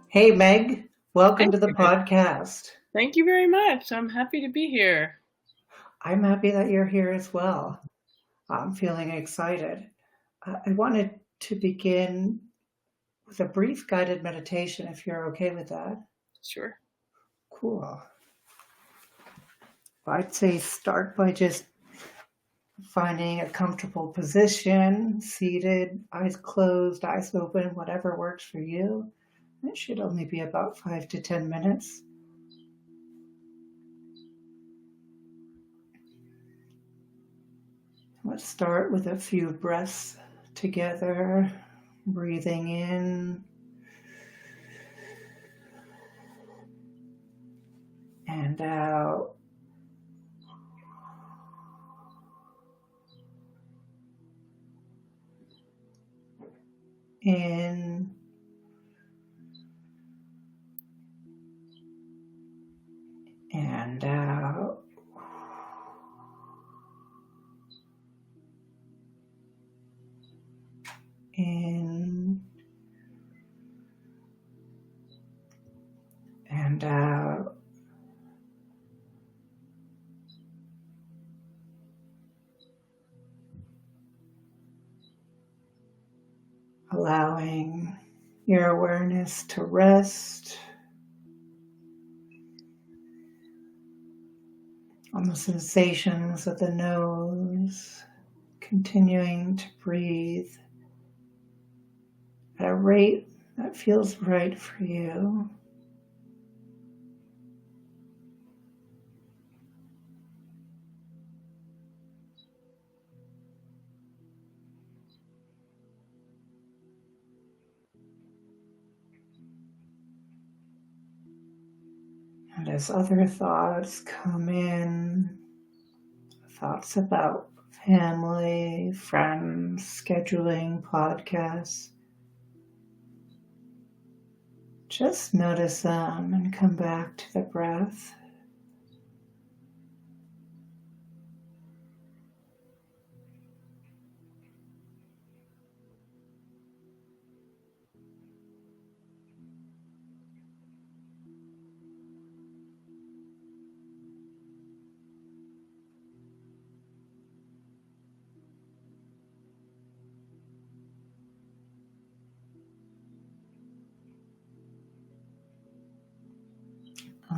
Hey, Meg, welcome Thank to the you. podcast. Thank you very much. I'm happy to be here. I'm happy that you're here as well. I'm feeling excited. I wanted to begin with a brief guided meditation, if you're okay with that. Sure. Cool. I'd say start by just finding a comfortable position, seated, eyes closed, eyes open, whatever works for you. It should only be about 5 to 10 minutes. Let's start with a few breaths together, breathing in and out. In and out. In and out. Allowing your awareness to rest on the sensations of the nose, continuing to breathe at a rate that feels right for you. And as other thoughts come in, thoughts about family, friends, scheduling, podcasts, just notice them and come back to the breath.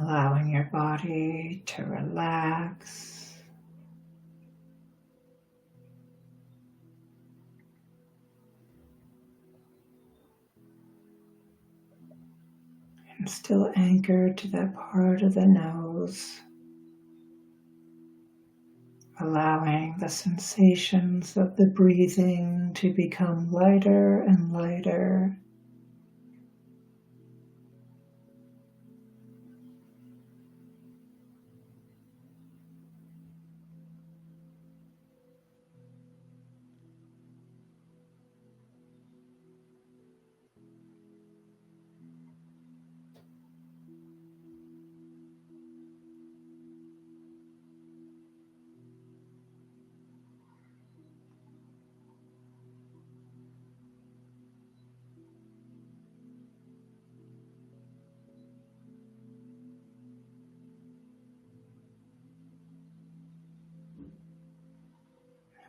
Allowing your body to relax. And still anchored to that part of the nose. Allowing the sensations of the breathing to become lighter and lighter.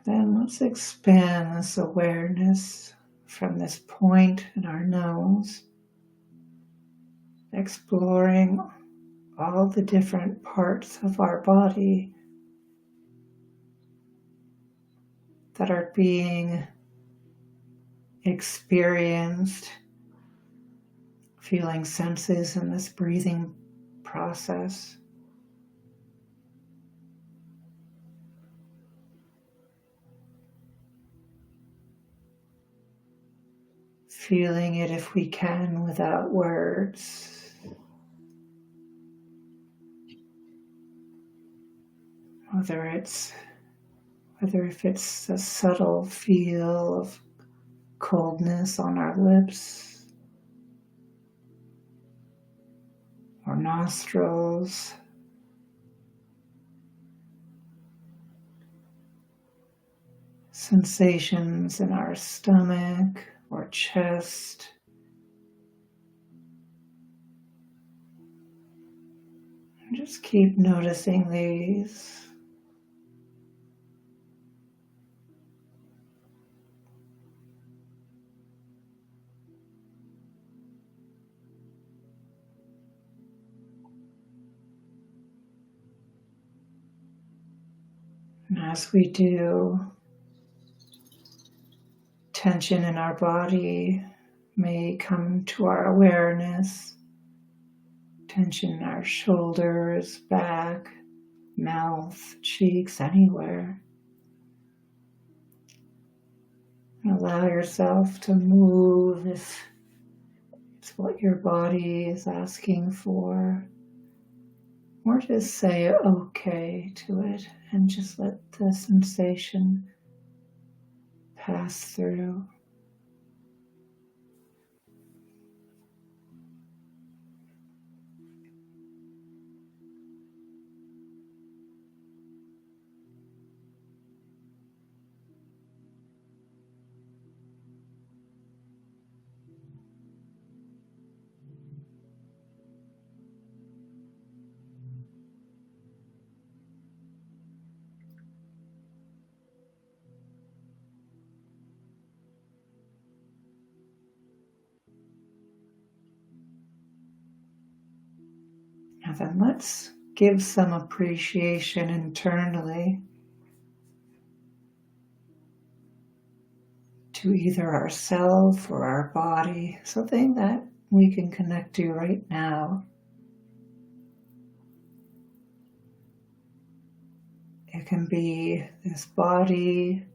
Then let's expand this awareness from this point in our nose, exploring all the different parts of our body that are being experienced, feeling senses in this breathing process. Feeling it if we can without words. Whether if it's a subtle feel of coldness on our lips or nostrils, sensations in our stomach or chest. And just keep noticing these. And as we do, tension in our body may come to our awareness. Tension in our shoulders, back, mouth, cheeks, anywhere. And allow yourself to move if it's what your body is asking for. Or just say okay to it and just let the sensation pass through. Now then, let's give some appreciation internally to either ourself or our body, something that we can connect to right now. It can be this body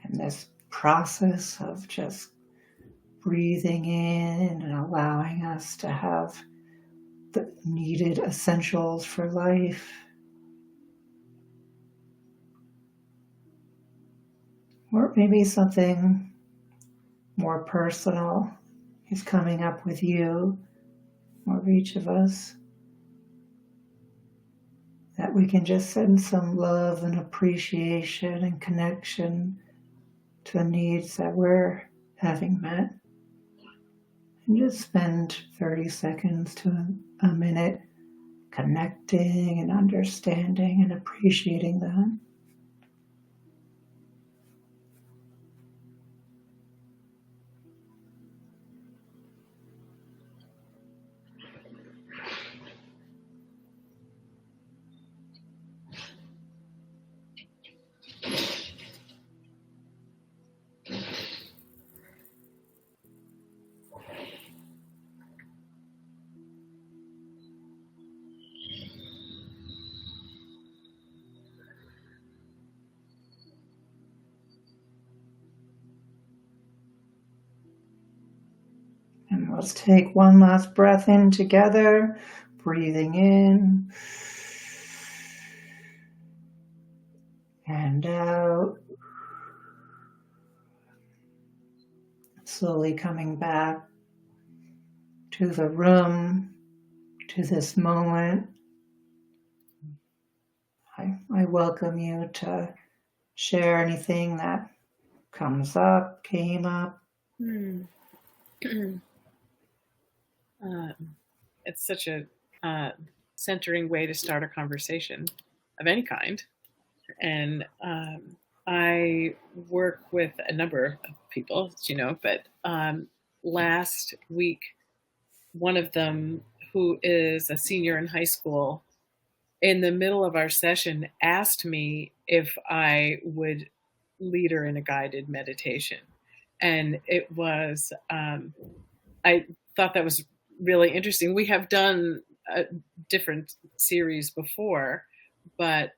and this process of just breathing in and allowing us to have the needed essentials for life. Or maybe something more personal is coming up with you or each of us, that we can just send some love and appreciation and connection to the needs that we're having met. And just spend 30 seconds to a minute connecting and understanding and appreciating that. And let's take one last breath in together, breathing in and out. Slowly coming back to the room, to this moment. I welcome you to share anything that came up. It's such a centering way to start a conversation of any kind. And I work with a number of people, as you know, but last week, one of them, who is a senior in high school, in the middle of our session asked me if I would lead her in a guided meditation. And it was, I thought that was really interesting. We have done a different series before, but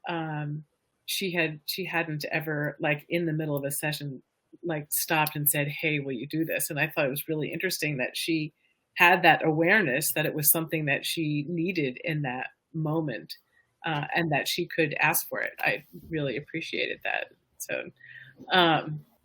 she hadn't ever, like, in the middle of a session, like, stopped and said, "Hey, will you do this?" And I thought it was really interesting that she had that awareness that it was something that she needed in that moment, and that she could ask for it. I really appreciated that. So,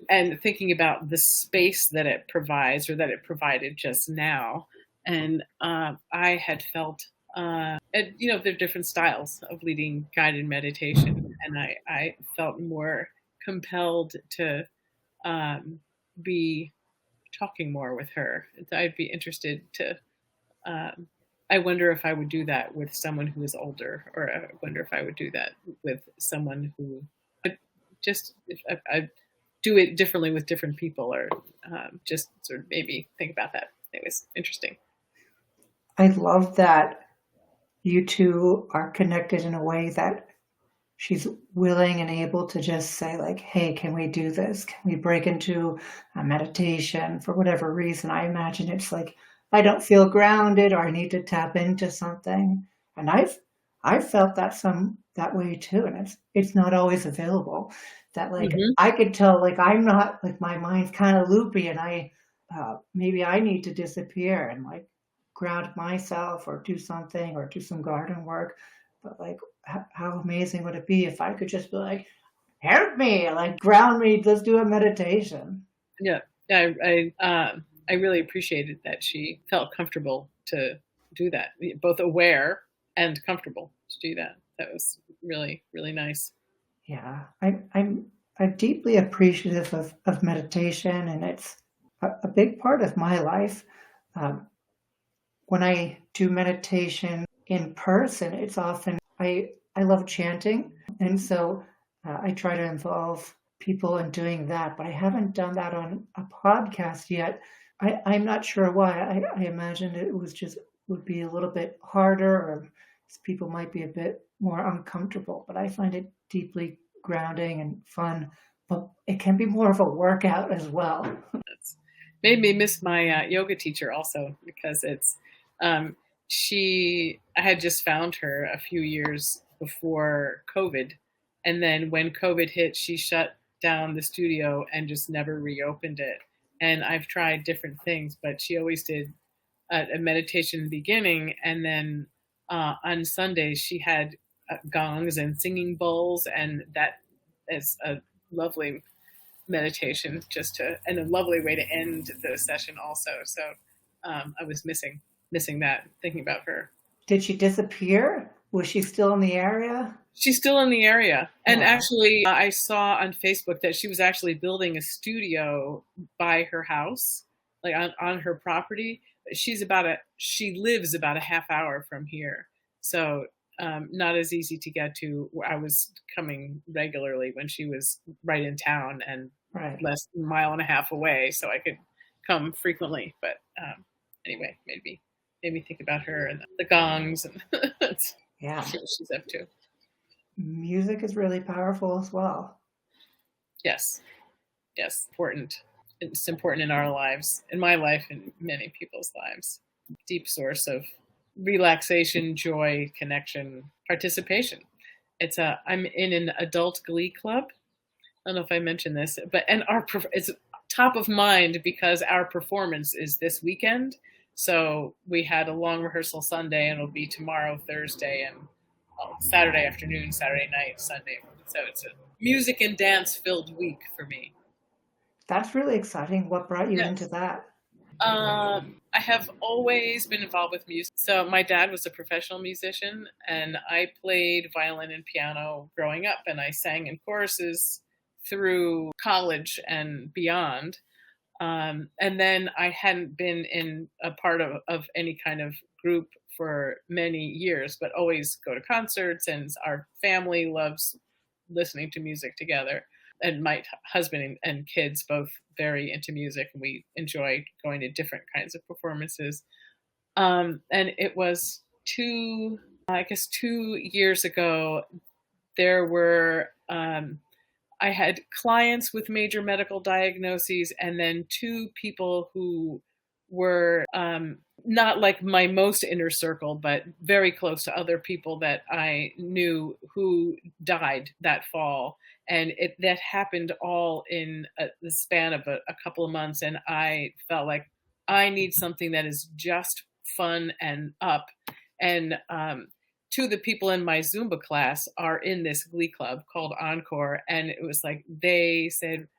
and thinking about the space that it provides, or that it provided just now, and I had felt, there are different styles of leading guided meditation, and I felt more compelled to be talking more with her. I'd be interested to. Um, I wonder if I would do that with someone who is older, or I wonder if I would do that with someone who just if I do it differently with different people, or just sort of maybe think about that. It was interesting. I love that you two are connected in a way that she's willing and able to just say, like, hey, can we do this? Can we break into a meditation for whatever reason? I imagine it's like I don't feel grounded, or I need to tap into something. And I've felt that way too. And it's not always available. That, like, Hmm. I could tell, like, I'm not, like, my mind's kind of loopy, and I maybe I need to disappear and, like, ground myself, or do something, or do some garden work. But, like, how amazing would it be if I could just be like, help me, like, ground me, let's do a meditation. Yeah, I really appreciated that she felt comfortable to do that, both aware and comfortable to do that. That was really really nice. Yeah, I'm deeply appreciative of meditation, and it's a big part of my life. Um, when I do meditation in person, it's often I love chanting, and so I try to involve people in doing that. But I haven't done that on a podcast yet. I'm not sure why. I imagined it was just would be a little bit harder, or people might be a bit more uncomfortable. But I find it deeply grounding and fun. But it can be more of a workout as well. It's made me miss my yoga teacher also, because it's um, she. I had just found her a few years before COVID, and then when COVID hit, she shut down the studio and just never reopened it. And I've tried different things, but she always did a meditation in the beginning, and then on Sundays she had gongs and singing bowls, and that is a lovely meditation, just to and a lovely way to end the session also. So I was missing that, thinking about her. Did she disappear? Was she still in the area? She's still in the area, and Oh, actually I saw on Facebook that she was actually building a studio by her house, like on her property. She lives about a half hour from here, so not as easy to get to. I was coming regularly when she was right in town, and right. less than a mile and a half away, so I could come frequently. But anyway, made me think about her and the gongs and Yeah. see what she's up to. Music is really powerful as well. Yes, yes, important. It's important in our lives, in my life, and many people's lives. Deep source of relaxation, joy, connection, participation. I'm in an adult glee club. I don't know if I mentioned this, but and it's top of mind because our performance is this weekend. So we had a long rehearsal Sunday, and it'll be tomorrow, Thursday, and Saturday afternoon, Saturday night, Sunday. So it's a music and dance filled week for me. That's really exciting. What brought you into Yes. that? I have always been involved with music. So my dad was a professional musician, and I played violin and piano growing up, and I sang in choruses through college and beyond. And then I hadn't been in a part of any kind of group for many years, but always go to concerts, and our family loves listening to music together. And my husband and kids both very into music, and we enjoy going to different kinds of performances. And it was I guess 2 years ago, there were I had clients with major medical diagnoses, and then two people who were not like my most inner circle, but very close to other people that I knew who died that fall. And that happened all in the span of a couple of months. And I felt like I need something that is just fun and up. And two of the people in my Zumba class are in this glee club called Encore. And it was like they said,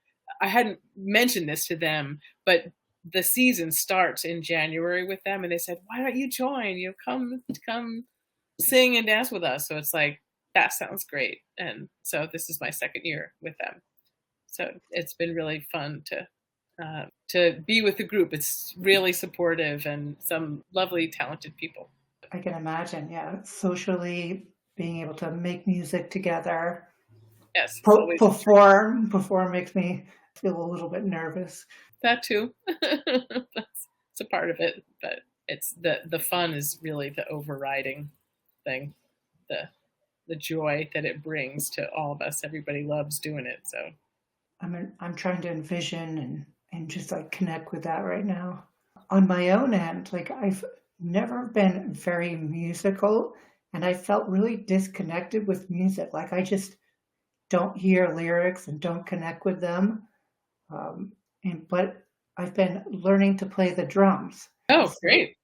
I hadn't mentioned this to them, but the season starts in January with them. And they said, why don't you join? Come sing and dance with us. So it's like, that sounds great. And so this is my second year with them. So it's been really fun to be with the group. It's really supportive and some lovely, talented people. I can imagine, yeah, socially being able to make music together, Yes, it's always perform makes me feel a little bit nervous. that too. It's a part of it, but it's the fun is really the overriding thing. The the joy that it brings to all of us. Everybody loves doing it. So I'm trying to envision and just like connect with that right now. On my own end, like I've never been very musical and I felt really disconnected with music. Like I just don't hear lyrics and don't connect with them. But I've been learning to play the drums. oh, So, great.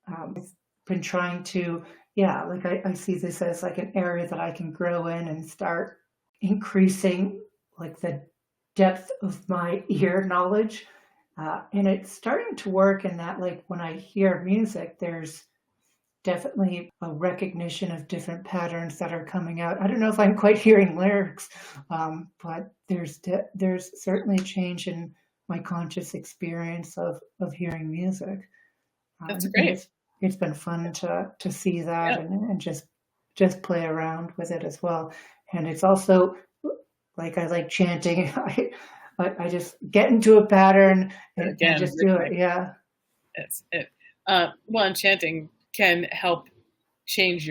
I've been trying to, yeah, like I see this as like an area that I can grow in and start increasing like the depth of my ear knowledge. And it's starting to work in that, like when I hear music, there's definitely a recognition of different patterns that are coming out. I don't know if I'm quite hearing lyrics, but there's certainly a change in my conscious experience of hearing music, That's and great. it's been fun to see that Yeah. and just play around with it as well. And it's also like I like chanting. I just get into a pattern and Again, just do it. rhythmic. Yeah, It's it. Well, enchanting can help change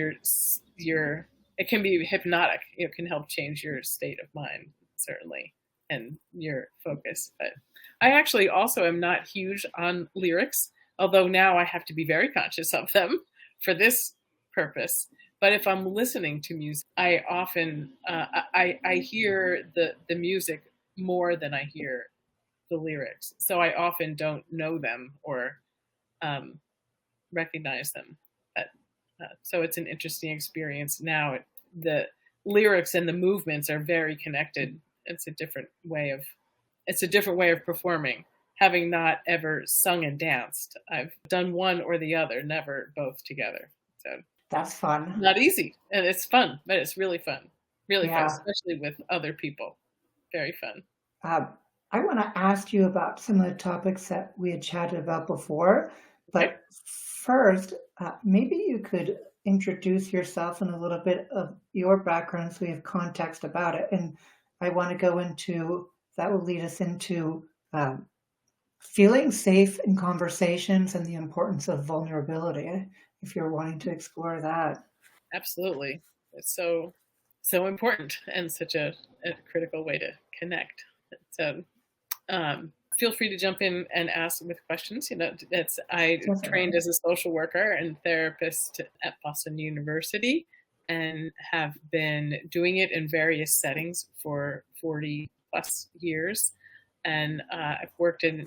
your. It can be hypnotic. It can help change your state of mind, certainly, and your focus. But I actually also am not huge on lyrics, although now I have to be very conscious of them for this purpose. But if I'm listening to music, I often I hear the music more than I hear the lyrics. So I often don't know them or um, recognize them. But, so it's an interesting experience now. The lyrics and the movements are very connected. It's a different way of performing. Having not ever sung and danced, I've done one or the other, never both together. So that's fun. not easy, and it's fun, but it's really fun, Yeah. especially with other people. Very fun. Uh, I want to ask you about some of the topics that we had chatted about before, Okay. but first, maybe you could introduce yourself and a little bit of your background so we have context about it. And I want to go into that will lead us into feeling safe in conversations and the importance of vulnerability, if you're wanting to explore that. Absolutely. It's so important and such a critical way to connect. So feel free to jump in and ask with questions. I trained Definitely. as a social worker and therapist at Boston University and have been doing it in various settings for 40 plus years. And I've worked in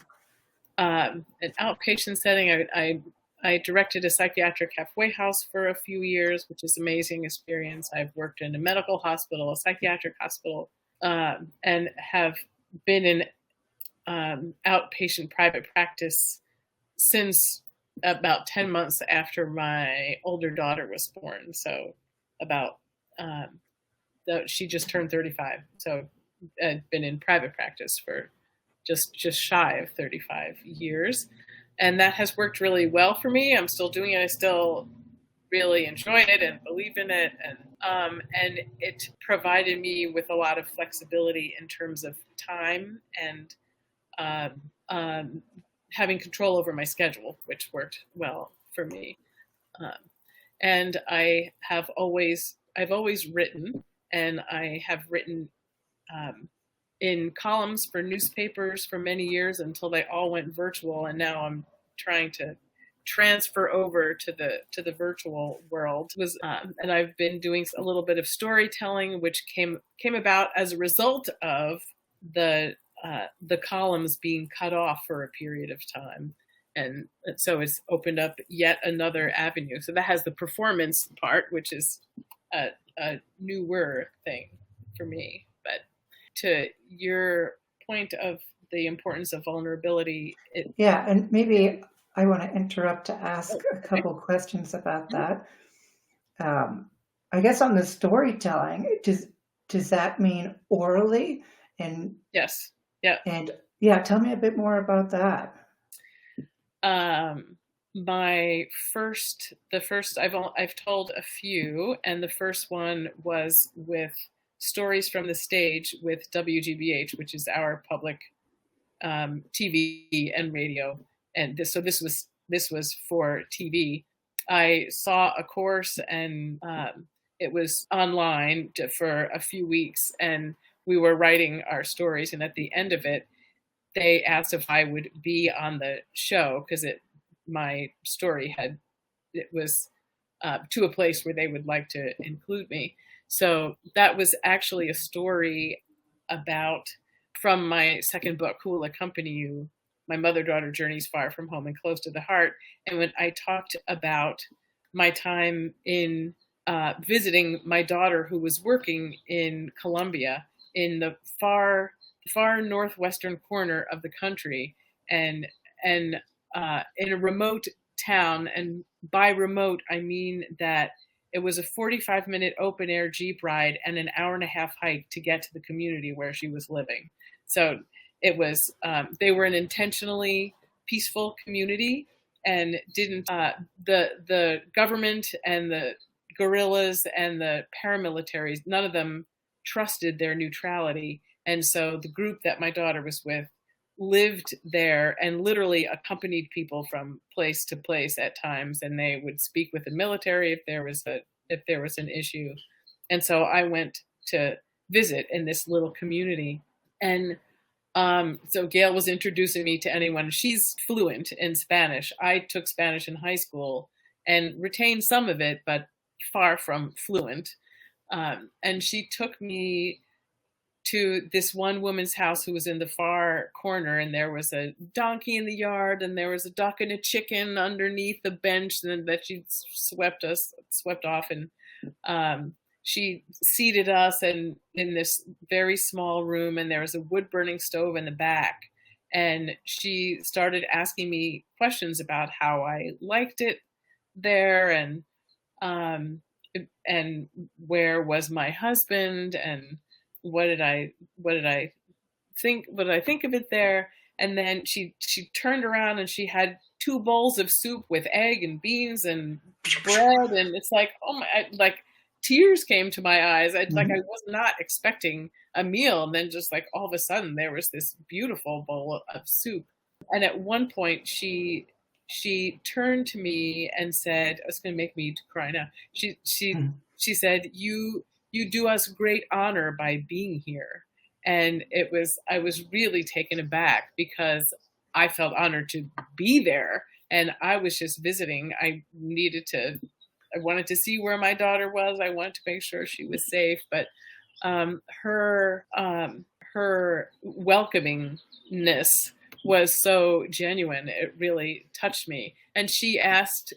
an outpatient setting. I directed a psychiatric halfway house for a few years, which is an amazing experience. I've worked in a medical hospital, a psychiatric hospital, and have been in outpatient private practice since about 10 months after my older daughter was born. So about she just turned 35. So I've been in private practice for just shy of 35 years. And that has worked really well for me. I'm still doing it. I still really enjoy it and believe in it. And it provided me with a lot of flexibility in terms of time and um, um, having control over my schedule, which worked well for me. Um, and I've always written, and I have written um, in columns for newspapers for many years until they all went virtual, and now I'm trying to transfer over to the virtual world. And I've been doing a little bit of storytelling, which came about as a result of the columns being cut off for a period of time. And so it's opened up yet another avenue. So that has the performance part, which is a newer thing for me. But to your point of the importance of vulnerability, Yeah, and maybe I want to interrupt to ask a okay. couple questions about that. I guess on the storytelling, does that mean orally? And Yes. Yeah. and yeah, tell me a bit more about that. Um, the first I've told a few, and the first one was with Stories from the Stage with WGBH, which is our public TV and radio. And this was for TV. I saw a course, and it was online for a few weeks, and we were writing our stories. And at the end of it, they asked if I would be on the show because it my story had it was to a place where they would like to include me. So that was actually a story about from my second book, Who Will Accompany You? My Mother-Daughter Journeys Far from Home and Close to the Heart. And when I talked about my time in visiting my daughter who was working in Colombia in the far northwestern corner of the country, and in a remote town. And by remote, I mean that it was a 45-minute open air Jeep ride and an hour and a half hike to get to the community where she was living. So it was, they were an intentionally peaceful community, and didn't, the government and the guerrillas and the paramilitaries, none of them trusted their neutrality. And so the group that my daughter was with lived there and literally accompanied people from place to place at times, and they would speak with the military if there was an issue. And so I went to visit in this little community, and so Gail was introducing me to anyone. She's fluent in Spanish. I took Spanish in high school and retained some of it, but far from fluent. And she took me to this one woman's house who was in the far corner, and there was a donkey in the yard, and there was a duck and a chicken underneath the bench that she swept off, and she seated us in this very small room, and there was a wood burning stove in the back, and she started asking me questions about how I liked it there, and where was my husband, and what did I think of it there. And then she turned around and she had 2 bowls of soup with egg and beans and bread, and it's like, oh my, like tears came to my eyes. Like I was not expecting a meal, and then just like all of a sudden there was this beautiful bowl of soup. And at one point she turned to me and said, "It's going to make me cry now." She said, "You do us great honor by being here." And I was really taken aback because I felt honored to be there, and I was just visiting. I wanted to see where my daughter was. I wanted to make sure she was safe, but her welcomingness was so genuine. It really touched me. And she asked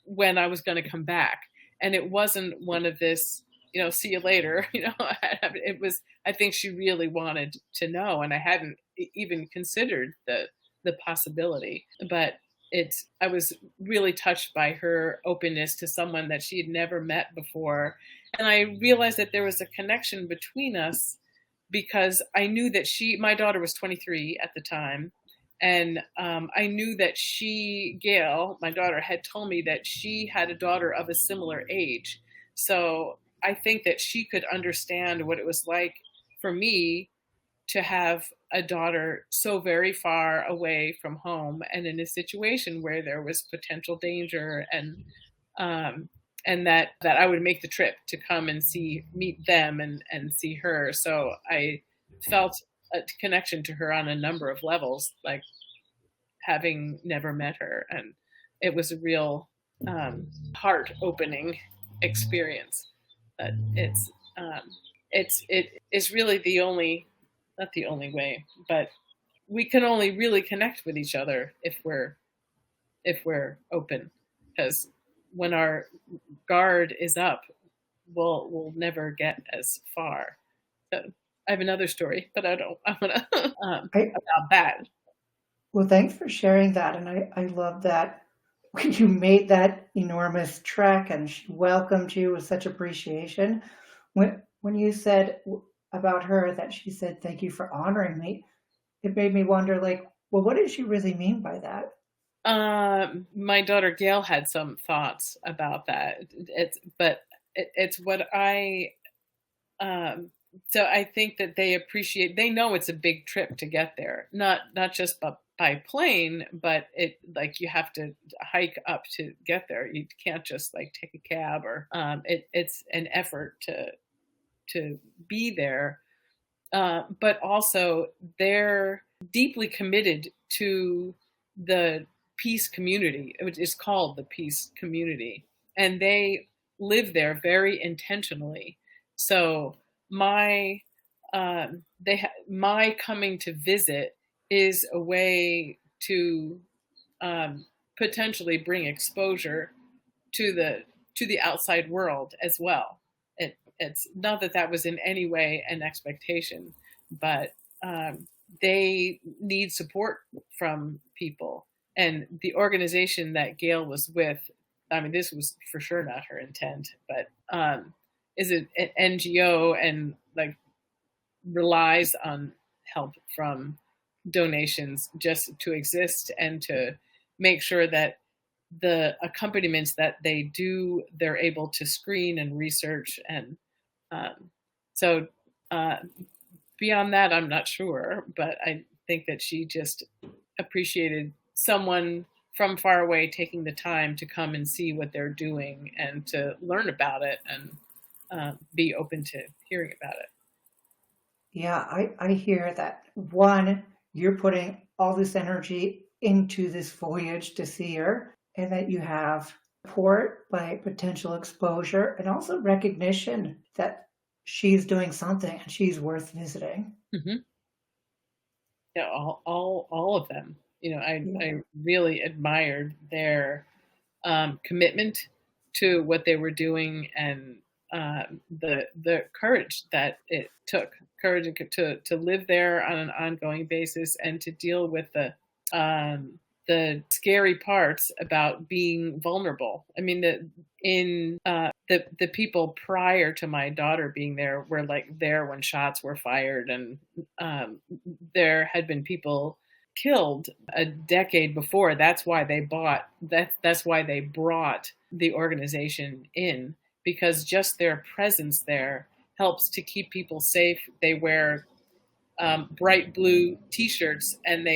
when I was going to come back, and it wasn't one of this, see you later. It was, I think she really wanted to know, and I hadn't even considered the possibility. But I was really touched by her openness to someone that she had never met before. And I realized that there was a connection between us because I knew that my daughter was 23 at the time. And I knew that Gail, my daughter, had told me that she had a daughter of a similar age. So I think that she could understand what it was like for me to have a daughter so very far away from home and in a situation where there was potential danger, and that I would make the trip to come and meet them and see her. So I felt a connection to her on a number of levels, like having never met her. And it was a real heart opening experience. But it is really not the only way, but we can only really connect with each other if we're open, because when our guard is up, we'll never get as far. So I have another story, but I want to about that. Well, thanks for sharing that, and I love that you made that enormous trek and she welcomed you with such appreciation. when you said about her that she said, "Thank you for honoring me," it made me wonder, like, well, what did she really mean by that? My daughter Gail had some thoughts about that. It's what I um, so I think that they appreciate. They know it's a big trip to get there, not just by plane, but it like you have to hike up to get there. You can't just like take a cab or it's an effort to be there. But also they're deeply committed to the peace community, which is called the peace community, and they live there very intentionally. So my my coming to visit is a way to um, potentially bring exposure to the outside world as well. It's not that that was in any way an expectation, but they need support from people. And the organization that Gail was with, I mean, this was for sure not her intent, but is an NGO and like relies on help from donations just to exist and to make sure that the accompaniments that they do, they're able to screen and research. And um, so uh, beyond that, I'm not sure, but I think that she just appreciated someone from far away taking the time to come and see what they're doing and to learn about it and be open to hearing about it. Yeah, I hear that. One, you're putting all this energy into this voyage to see her, and that you have support by potential exposure and also recognition that she's doing something and she's worth visiting. Mm-hmm. Yeah, all of them. You know, Yeah. I really admired their commitment to what they were doing and the courage that it took, courage to live there on an ongoing basis and to deal with the scary parts about being vulnerable. I mean, the people prior to my daughter being there were like there when shots were fired, and there had been people killed a decade before. That's why they bought that. That's why they brought the organization in, because just their presence there helps to keep people safe. They wear bright blue T-shirts, and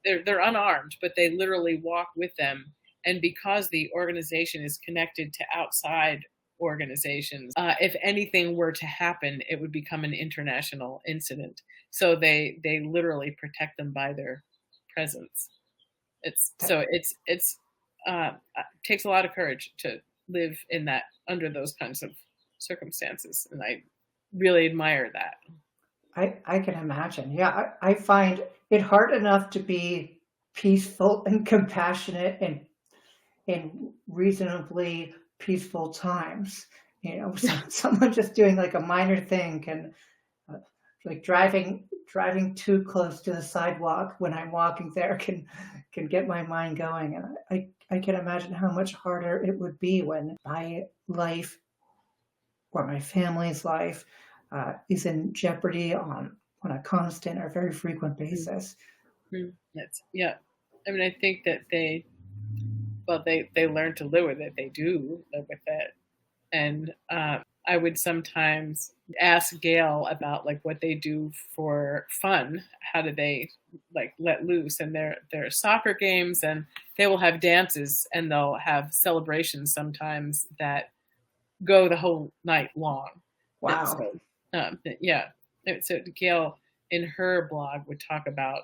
they're unarmed, but they literally walk with them. And because the organization is connected to outside organizations, if anything were to happen, it would become an international incident. So they literally protect them by their presence. It takes a lot of courage to live in that under those kinds of circumstances, and I really admire that. I can imagine. Yeah, I find it hard enough to be peaceful and compassionate and in reasonably peaceful times. You know, someone just doing like a minor thing can, like driving too close to the sidewalk when I'm walking there can get my mind going, and I can imagine how much harder it would be when my life or my family's life is in jeopardy on a constant or very frequent basis. Mm-hmm. That's yeah. I mean, I think that they learn to live with it. They do live with it, and I would sometimes ask Gail about like what they do for fun. How do they like let loose? And there are soccer games, and they will have dances, and they'll have celebrations sometimes that go the whole night long. And Wow. so, yeah. So Gail in her blog would talk about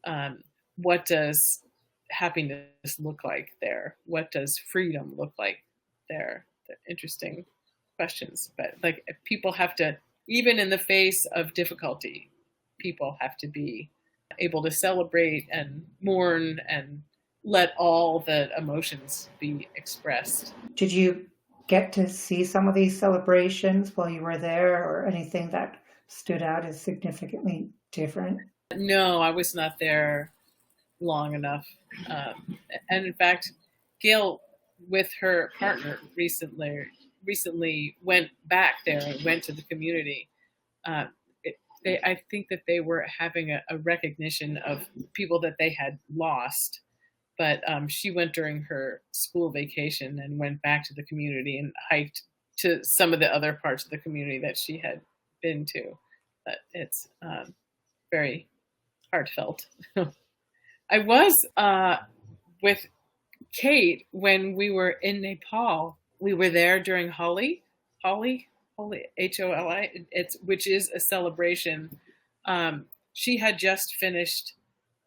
um, what does happiness look like there? What does freedom look like there? They're interesting questions, but like people have to, even in the face of difficulty, people have to be able to celebrate and mourn and let all the emotions be expressed. Did you get to see some of these celebrations while you were there, or anything that stood out as significantly different? No, I was not there long enough. And in fact, Gail, with her partner recently, recently went back there and went to the community, uh, I think that they were having a recognition of people that they had lost. But she went during her school vacation and went back to the community and hiked to some of the other parts of the community that she had been to. But it's very heartfelt. I was with Kate when we were in Nepal. We were there during Holi, Holi, it's which is a celebration. She had just finished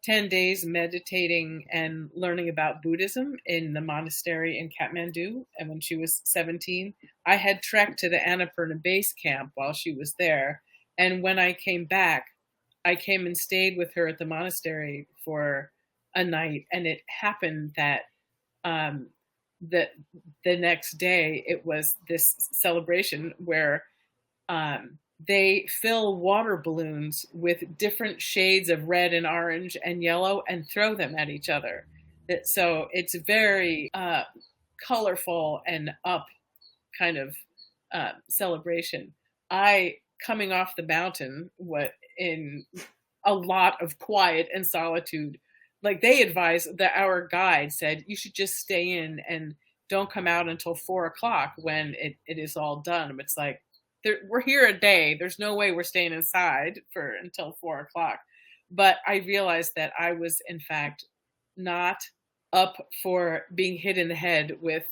10 days meditating and learning about Buddhism in the monastery in Kathmandu. And when she was 17, I had trekked to the Annapurna base camp while she was there. And when I came back, I came and stayed with her at the monastery for a night. And it happened that um, the, the next day, it was this celebration where they fill water balloons with different shades of red and orange and yellow and throw them at each other. So it's very colorful and up kind of celebration. I, coming off the mountain, what in a lot of quiet and solitude, like they advised that our guide said, you should just stay in and don't come out until 4 o'clock when it is all done. It's like, we're here a day. There's no way we're staying inside for until 4 o'clock. But I realized that I was, in fact, not up for being hit in the head with,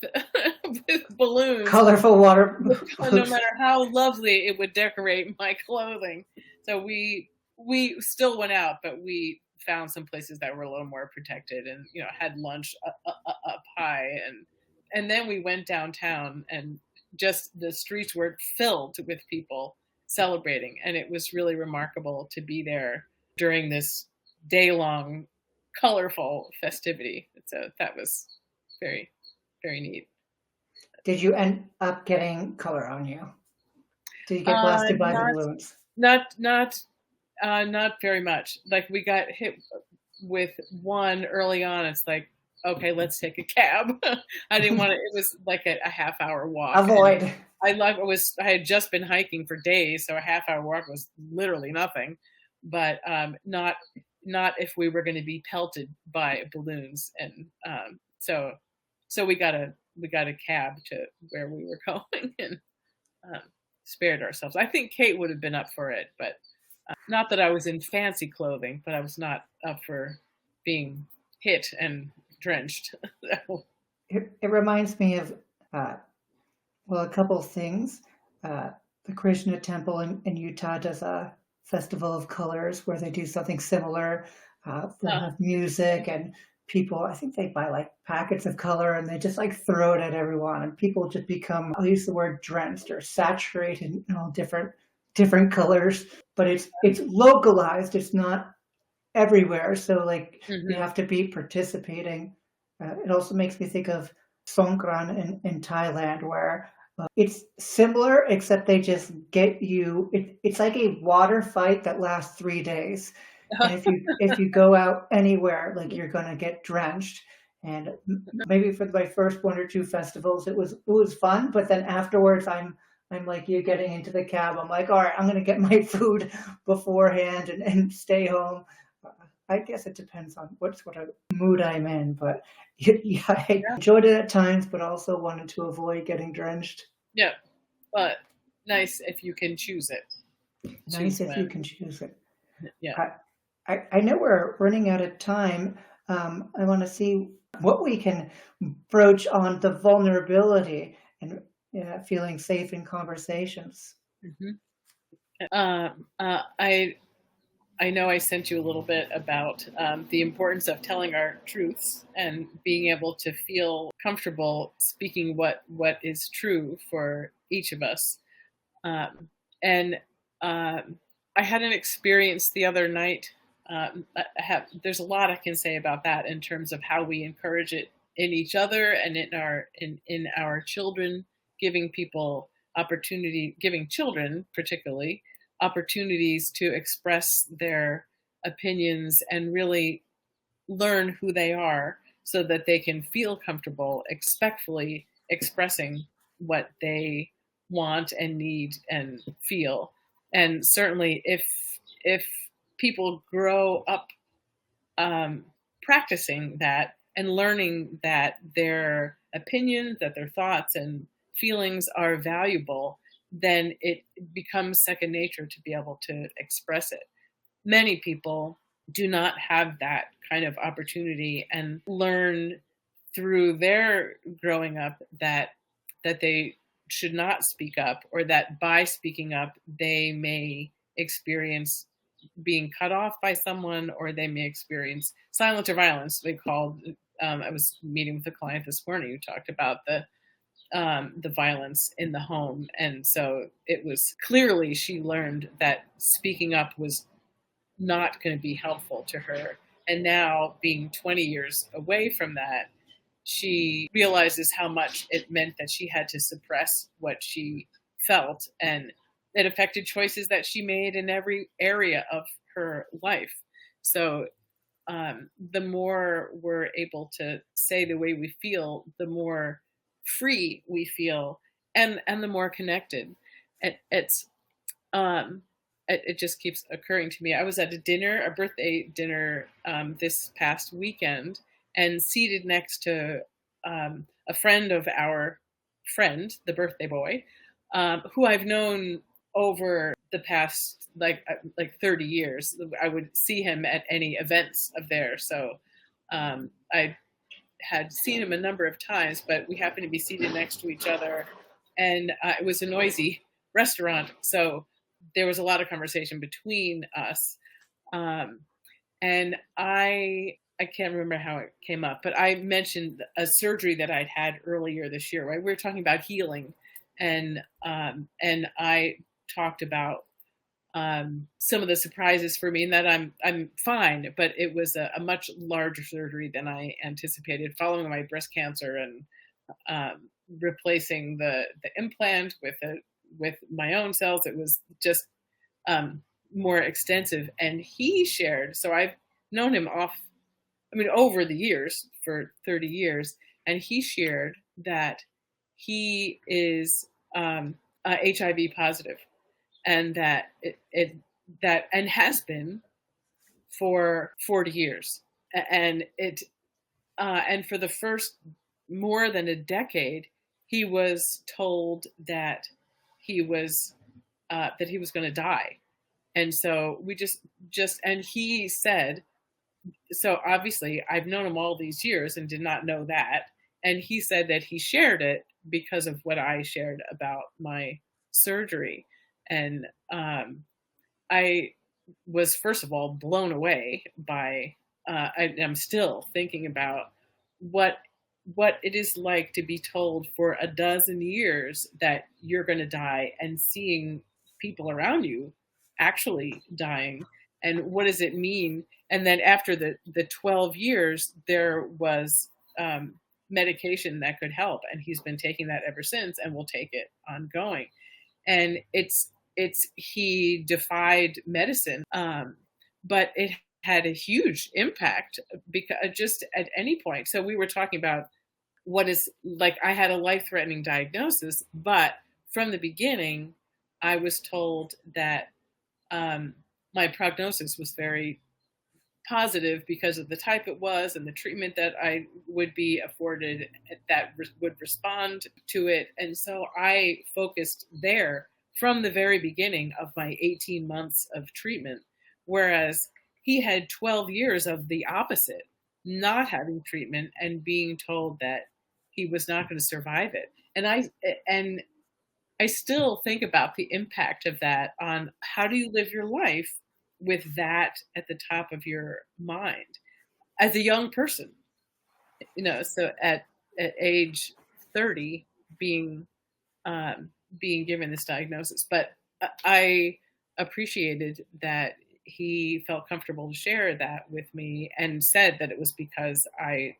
with balloons. Colorful water. No matter how lovely it would decorate my clothing. So we still went out, but we found some places that were a little more protected and, had lunch up high. And then we went downtown and just the streets were filled with people celebrating. And it was really remarkable to be there during this day-long, colorful festivity. So that was very, very neat. Did you end up getting color on you? Did you get blasted by the balloons? Not very much. Like we got hit with one early on. It's like, okay, let's take a cab. I didn't want to. It was like a half-hour walk. Avoid. I had just been hiking for days, so a half-hour walk was literally nothing. But not if we were going to be pelted by balloons. And so we got a cab to where we were going and spared ourselves. I think Kate would have been up for it, but not that I was in fancy clothing, but I was not up for being hit and drenched. It reminds me of, a couple of things. The Krishna temple in Utah does a festival of colors where they do something similar. They have music and people, I think they buy like packets of color and they just like throw it at everyone and people just become, I'll use the word drenched or saturated in all different colors, but it's localized. It's not everywhere. So like you have to be participating. It also makes me think of Songkran in Thailand where it's similar, except they just get you, it's like a water fight that lasts 3 days. And if you go out anywhere, like you're going to get drenched. And maybe for my first 1 or 2 festivals, it was fun. But then afterwards, I'm like you getting into the cab. I'm like, all right, I'm going to get my food beforehand and stay home. I guess it depends on what sort of mood I'm in. But yeah, I enjoyed it at times, but also wanted to avoid getting drenched. Yeah, but nice if you can choose it. Nice if you can choose it. Yeah. I know we're running out of time. I want to see what we can broach on the vulnerability and feeling safe in conversations. I know I sent you a little bit about the importance of telling our truths and being able to feel comfortable speaking what is true for each of us. And I had an experience the other night. There's a lot I can say about that in terms of how we encourage it in each other and in our children, giving children particularly opportunities to express their opinions and really learn who they are so that they can feel comfortable respectfully expressing what they want and need and feel. And certainly if people grow up practicing that and learning that their opinions, that their thoughts and feelings are valuable, then it becomes second nature to be able to express it. Many people do not have that kind of opportunity and learn through their growing up that they should not speak up, or that by speaking up they may experience being cut off by someone, or they may experience silence or violence. They called. I was meeting with a client this morning who talked about the violence in the home, and so it was clearly she learned that speaking up was not going to be helpful to her. And now, being 20 years away from that, she realizes how much it meant that she had to suppress what she felt, and it affected choices that she made in every area of her life. So the more we're able to say the way we feel, the more free we feel, and the more connected. It's it just keeps occurring to me. I was at a birthday dinner this past weekend, and seated next to a friend of our friend, the birthday boy, who I've known over the past like 30 years. I would see him at any events of theirs. So I had seen him a number of times, but we happened to be seated next to each other, and it was a noisy restaurant. So there was a lot of conversation between us. And I can't remember how it came up, but I mentioned a surgery that I'd had earlier this year, right? We were talking about healing, and I talked about some of the surprises for me, and that I'm fine, but it was a much larger surgery than I anticipated, following my breast cancer, and replacing the implant with my own cells. It was just more extensive, and he shared. So I've known him over the years for 30 years, and he shared that he is HIV positive, and that and has been for 40 years, and and for the first more than a decade, he was told that he was going to die, and so we just and he said, so obviously I've known him all these years and did not know that, and he said that he shared it because of what I shared about my surgery, and I was, first of all, blown away by. I'm still thinking about what it is like to be told for a dozen years that you're going to die, and seeing people around you actually dying, and what does it mean? And then after the 12 years, there was medication that could help, and he's been taking that ever since, and will take it ongoing. And he defied medicine, but it had a huge impact, because just at any point. So we were talking about what is like, I had a life-threatening diagnosis, but from the beginning, I was told that my prognosis was very positive because of the type it was, and the treatment that I would be afforded that would respond to it. And so I focused there from the very beginning of my 18 months of treatment, whereas he had 12 years of the opposite, not having treatment and being told that he was not going to survive it. And I still think about the impact of that on how do you live your life with that at the top of your mind as a young person. So at age 30, being given this diagnosis. But I appreciated that he felt comfortable to share that with me, and said that it was because I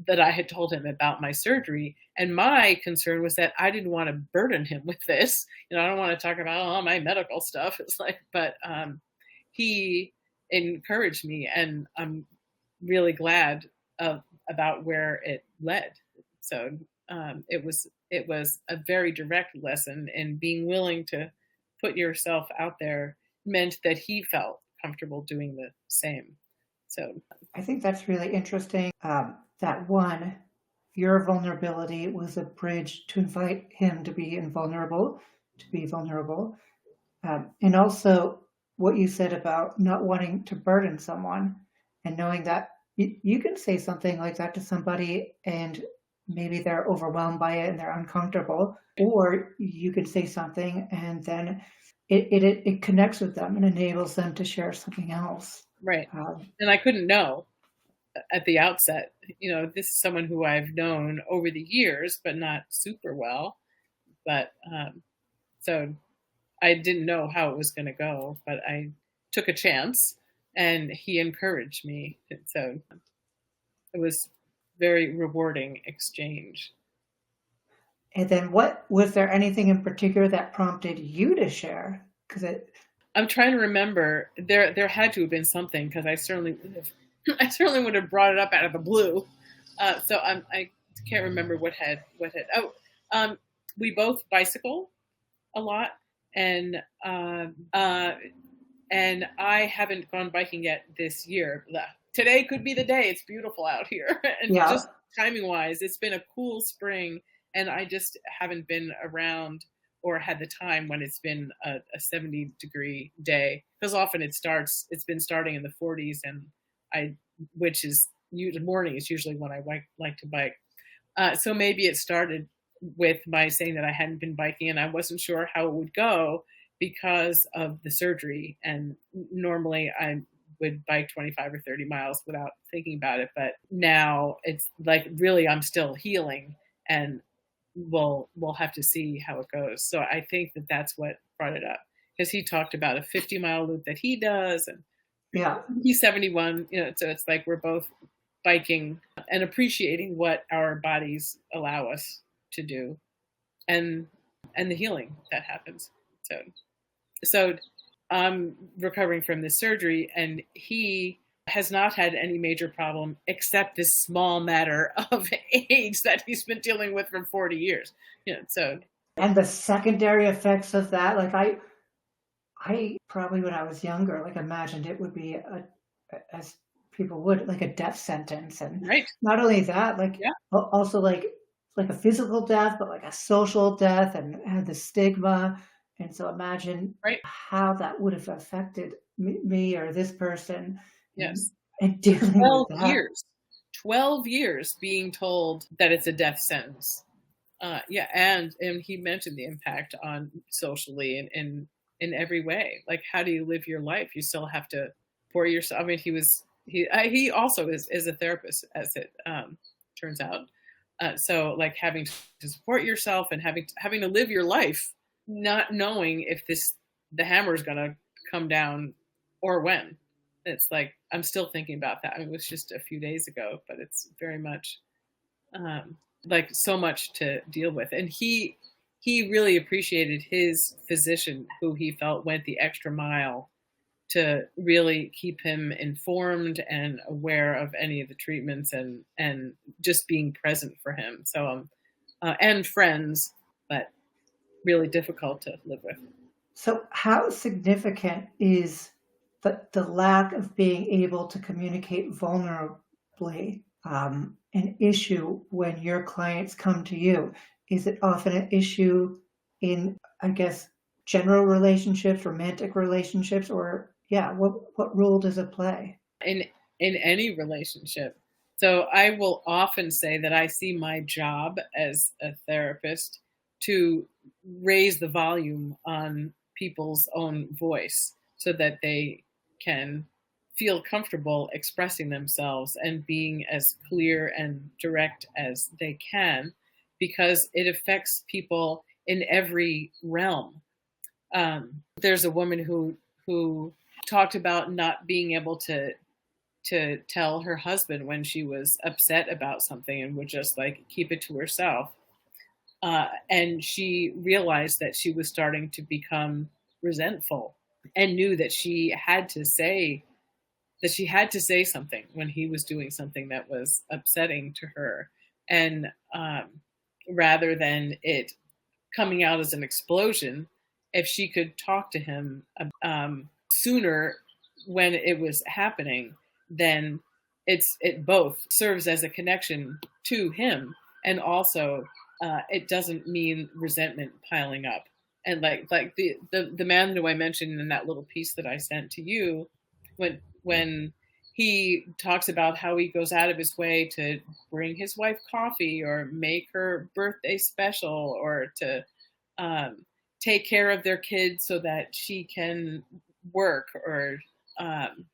had told him about my surgery. And my concern was that I didn't want to burden him with this. I don't want to talk about all my medical stuff. It's like, but he encouraged me, and I'm really glad about where it led. So it was a very direct lesson, and being willing to put yourself out there meant that he felt comfortable doing the same. So I think that's really interesting. That one, your vulnerability was a bridge to invite him to be invulnerable, to be vulnerable. And also what you said about not wanting to burden someone and knowing that you can say something like that to somebody and maybe they're overwhelmed by it and they're uncomfortable, or you can say something and then it connects with them and enables them to share something else. right, Um, and I couldn't know at the outset. This is someone who I've known over the years, but not super well. But so I didn't know how it was going to go, but I took a chance, and he encouraged me. So it was very rewarding exchange. and then what was there anything in particular that prompted you to share? Because it, I'm trying to remember. There had to have been something, because I certainly would have, I certainly would have brought it up out of the blue. I can't remember what had. Oh, we both bicycle a lot, and and I haven't gone biking yet this year. Today could be the day. It's beautiful out here, and yeah, just timing wise, it's been a cool spring, and I just haven't been around or had the time when it's been a 70-degree day, because often it's been starting in the 40s, and I which is morning is usually when I like to bike. So maybe it started with my saying that I hadn't been biking and I wasn't sure how it would go because of the surgery. And normally I would bike 25 or 30 miles without thinking about it. But now it's like, really, I'm still healing, and we'll have to see how it goes. So I think that that's what brought it up, because he talked about a 50-mile loop that he does, and yeah. he's 71, so it's like we're both biking and appreciating what our bodies allow us to do, and the healing that happens. So I'm recovering from this surgery, and he has not had any major problem except this small matter of age that he's been dealing with for 40 years. So And the secondary effects of that, like I probably when I was younger, like imagined it would be as people would, like a death sentence, and right, not only that, like yeah, also like a physical death, but like a social death, and had the stigma. And so imagine right, how that would have affected me or this person, yes. and dealing with 12 that. years, 12 years being told that it's a death sentence. Yeah, and he mentioned the impact on socially and in every way. Like, how do you live your life? You still have to pour yourself. I mean, he also is a therapist, as it turns out. So like having to support yourself and having to live your life, not knowing if the hammer is gonna come down or when. It's like I'm still thinking about that. I mean, it was just a few days ago, but it's very much like so much to deal with. And he really appreciated his physician, who he felt went the extra mile to really keep him informed and aware of any of the treatments, and just being present for him. So and friends, but really difficult to live with. So how significant is the lack of being able to communicate vulnerably, an issue when your clients come to you? Is it often an issue in, I guess, general relationships, romantic relationships, or yeah, what role does it play? in in any relationship. So I will often say that I see my job as a therapist to raise the volume on people's own voice, so that they can feel comfortable expressing themselves and being as clear and direct as they can, because it affects people in every realm. There's a woman who talked about not being able to tell her husband when she was upset about something, and would just like keep it to herself. And she realized that she was starting to become resentful, and knew that she had to say something when he was doing something that was upsetting to her. And rather than it coming out as an explosion. If she could talk to him sooner when it was happening, then it both serves as a connection to him, and also it doesn't mean resentment piling up. And like the man who I mentioned in that little piece that I sent to you, when he talks about how he goes out of his way to bring his wife coffee or make her birthday special, or to take care of their kids so that she can work, or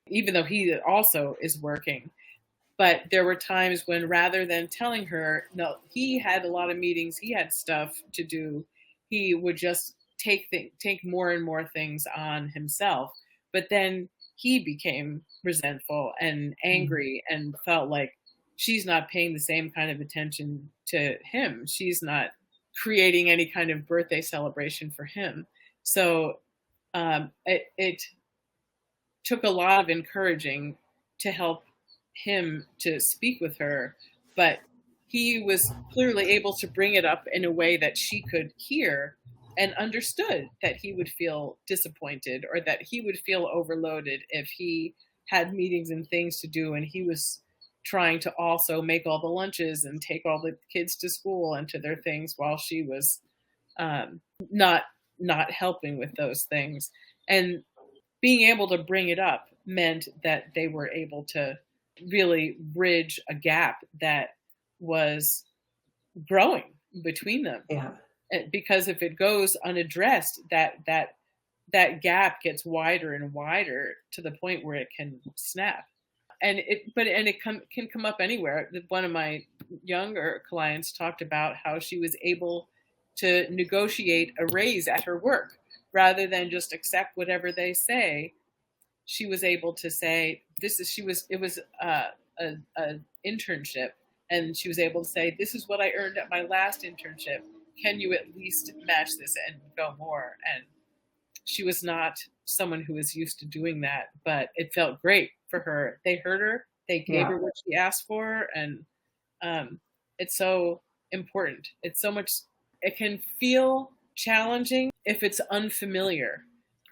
even though he also is working. But there were times when, rather than telling her, no, he had a lot of meetings, he had stuff to do, he would just take more and more things on himself. But then he became resentful and angry and felt like she's not paying the same kind of attention to him. She's not creating any kind of birthday celebration for him. So it took a lot of encouraging to help him to speak with her, but he was clearly able to bring it up in a way that she could hear and understood that he would feel disappointed, or that he would feel overloaded if he had meetings and things to do, and he was trying to also make all the lunches and take all the kids to school and to their things, while she was not helping with those things. And being able to bring it up meant that they were able to really bridge a gap that was growing between them. Yeah. Because if it goes unaddressed, that gap gets wider and wider to the point where it can snap. And it can come up anywhere. One of my younger clients talked about how she was able to negotiate a raise at her work rather than just accept whatever they say. She was able to say, it was a internship, and she was able to say, this is what I earned at my last internship. Can you at least match this and go more? And she was not someone who was used to doing that, but it felt great for her. They heard her, they gave her what she asked for, and it's so important. It's so much, it can feel challenging if it's unfamiliar.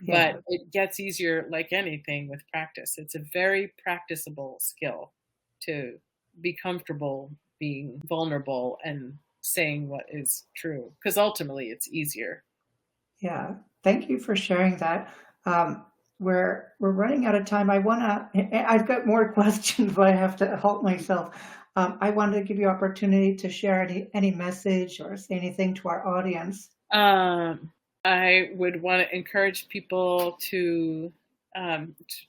But it gets easier, like anything, with practice. It's a very practicable skill to be comfortable being vulnerable and saying what is true, because ultimately it's easier. Yeah. Thank you for sharing that. We're running out of time. I've got more questions, but I have to help myself. I wanted to give you opportunity to share any message or say anything to our audience. I would want to encourage people to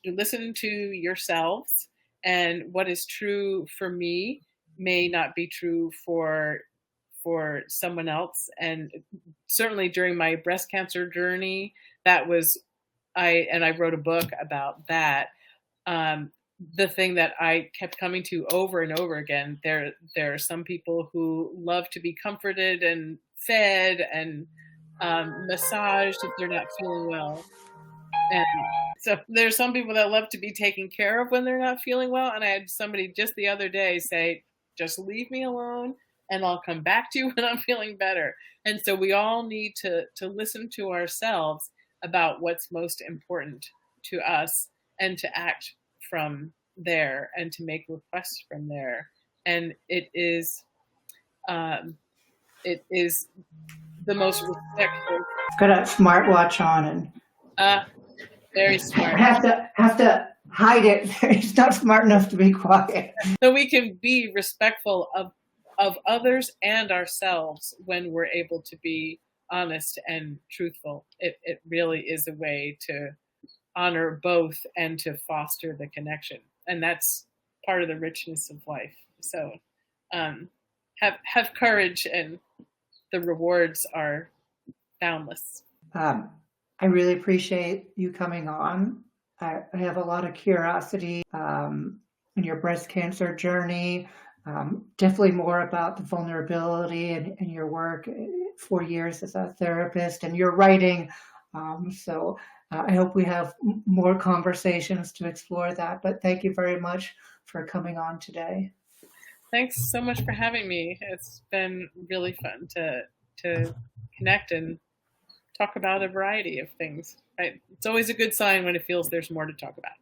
listen to yourselves, and what is true for me may not be true for someone else. And certainly during my breast cancer journey, that was I wrote a book about that. The thing that I kept coming to over and over again, there are some people who love to be comforted and fed and massaged if they're not feeling well. And so there's some people that love to be taken care of when they're not feeling well. And I had somebody just the other day say, just leave me alone and I'll come back to you when I'm feeling better. And so we all need to listen to ourselves about what's most important to us, and to act from there, and to make requests from there. And it is the most respectful. Got a smartwatch on, and very smart. have to hide it. He's not smart enough to be quiet. So we can be respectful of others and ourselves when we're able to be honest and truthful. It really is a way to honor both and to foster the connection. And that's part of the richness of life. So have courage, and the rewards are boundless. I really appreciate you coming on. I have a lot of curiosity in your breast cancer journey. Definitely more about the vulnerability and your work, 4 years as a therapist, and your writing. So I hope we have more conversations to explore that. But thank you very much for coming on today. thanks so much for having me. It's been really fun to connect and talk about a variety of things. It's always a good sign when it feels there's more to talk about.